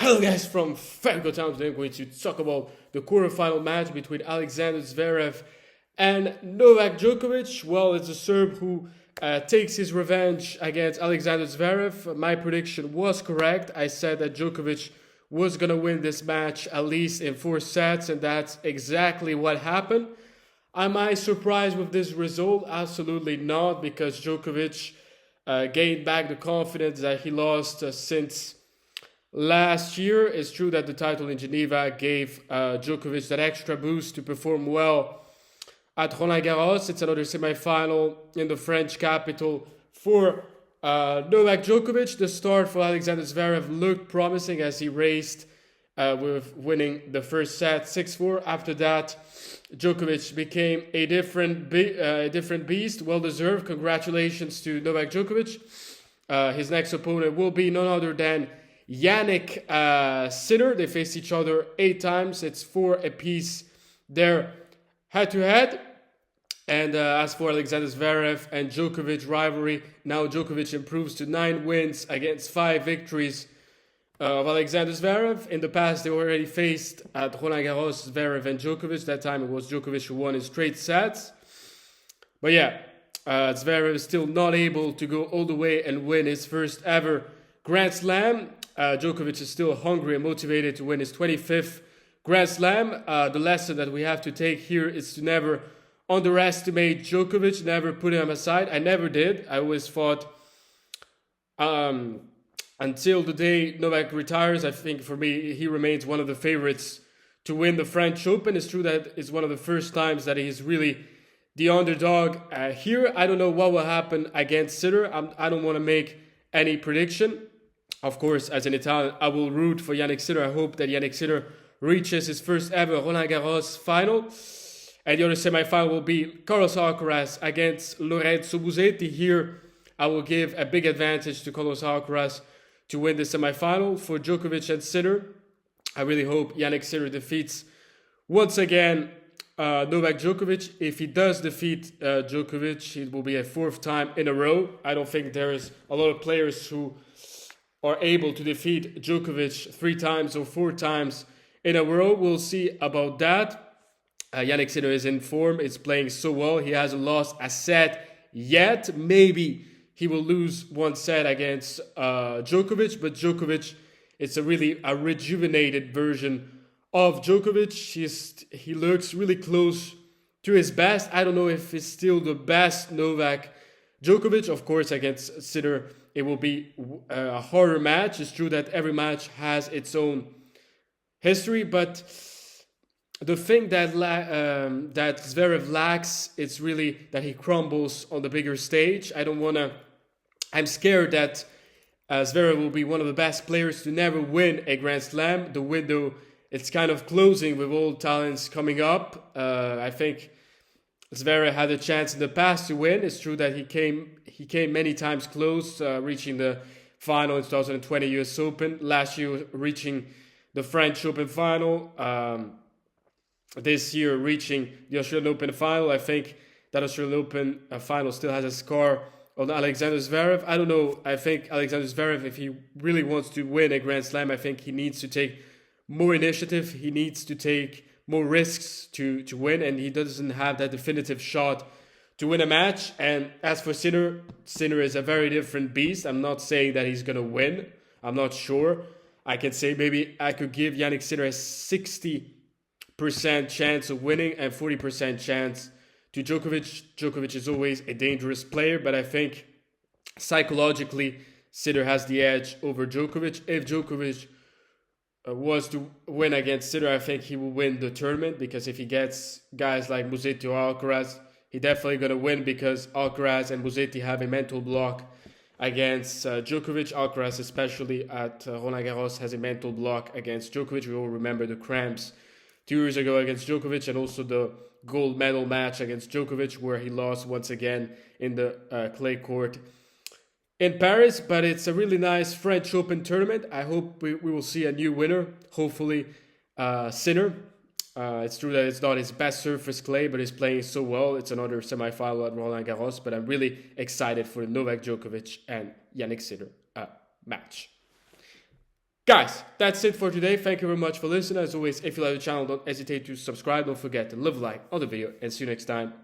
Hello guys from Franco Town. Today I'm going to talk about the quarterfinal match between Alexander Zverev and Novak Djokovic. Well, it's a Serb who takes his revenge against Alexander Zverev. My prediction was correct. I said that Djokovic was going to win this match at least in 4 sets, and that's exactly what happened. Am I surprised with this result? Absolutely not, because Djokovic gained back the confidence that he lost since last year. It's true that the title in Geneva gave Djokovic that extra boost to perform well at Roland Garros. It's another semi-final in the French capital for Novak Djokovic. The start for Alexander Zverev looked promising as he raced with winning the first set 6-4. After that, Djokovic became a different beast. Well deserved. Congratulations to Novak Djokovic. His next opponent will be none other than Jannik Sinner. They faced each other 8 times. It's 4 apiece there head-to-head. And as for Alexander Zverev and Djokovic rivalry, now Djokovic improves to 9 wins against 5 victories of Alexander Zverev. In the past, they already faced at Roland Garros, Zverev and Djokovic. That time it was Djokovic who won in straight sets. But yeah, Zverev is still not able to go all the way and win his first ever Grand Slam. Djokovic is still hungry and motivated to win his 25th Grand Slam. The lesson that we have to take here is to never underestimate Djokovic, never put him aside. I never did. I always thought until the day Novak retires, I think for me, he remains one of the favorites to win the French Open. It's true that it's one of the first times that he's really the underdog here. I don't know what will happen against Sinner. I don't want to make any prediction. Of course, as an Italian, I will root for Jannik Sinner. I hope that Jannik Sinner reaches his first ever Roland Garros final. And the other semi-final will be Carlos Alcaraz against Lorenzo Musetti. Here, I will give a big advantage to Carlos Alcaraz to win the semi-final. For Djokovic and Sinner, I really hope Jannik Sinner defeats once again Novak Djokovic. If he does defeat Djokovic, it will be a 4th time in a row. I don't think there is a lot of players who are able to defeat Djokovic 3 times or 4 times in a row. We'll see about that. Jannik Sinner is in form. It's playing so well. He hasn't lost a set yet. Maybe he will lose 1 set against Djokovic, but Djokovic, it's a rejuvenated version of Djokovic. He looks really close to his best. I don't know if he's still the best Novak Djokovic. Of course, against Sinner, it will be a harder match. It's true that every match has its own history, but the thing that Zverev lacks, it's really that he crumbles on the bigger stage. I'm scared that Zverev will be one of the best players to never win a Grand Slam. The window, it's kind of closing with all talents coming up. I think Zverev had a chance in the past to win. It's true that he came many times close, reaching the final in 2020 US Open. Last year, reaching the French Open final. This year, reaching the Australian Open final. I think that Australian Open final still has a scar on Alexander Zverev. I don't know. I think Alexander Zverev, if he really wants to win a Grand Slam, I think he needs to take more initiative. He needs to take more risks to win, and he doesn't have that definitive shot to win a match. And as for Sinner, Sinner is a very different beast. I'm not saying that he's going to win. I'm not sure. I can say maybe I could give Jannik Sinner a 60% chance of winning and 40% chance to Djokovic. Djokovic is always a dangerous player, but I think psychologically Sinner has the edge over Djokovic. If Djokovic was to win against Sinner, I think he will win the tournament, because if he gets guys like Musetti or Alcaraz, he's definitely going to win, because Alcaraz and Musetti have a mental block against Djokovic. Alcaraz, especially at Roland Garros, has a mental block against Djokovic. We all remember the cramps 2 years ago against Djokovic, and also the gold medal match against Djokovic, where he lost once again in the clay court in Paris. But it's a really nice French Open tournament. I hope we will see a new winner, hopefully Sinner. It's true that it's not his best surface clay, but he's playing so well. It's another semi-final at Roland Garros, but I'm really excited for the Novak Djokovic and Jannik Sinner match. Guys, that's it for today. Thank you very much for listening. As always, if you like the channel, don't hesitate to subscribe. Don't forget to leave a like on the video, and see you next time.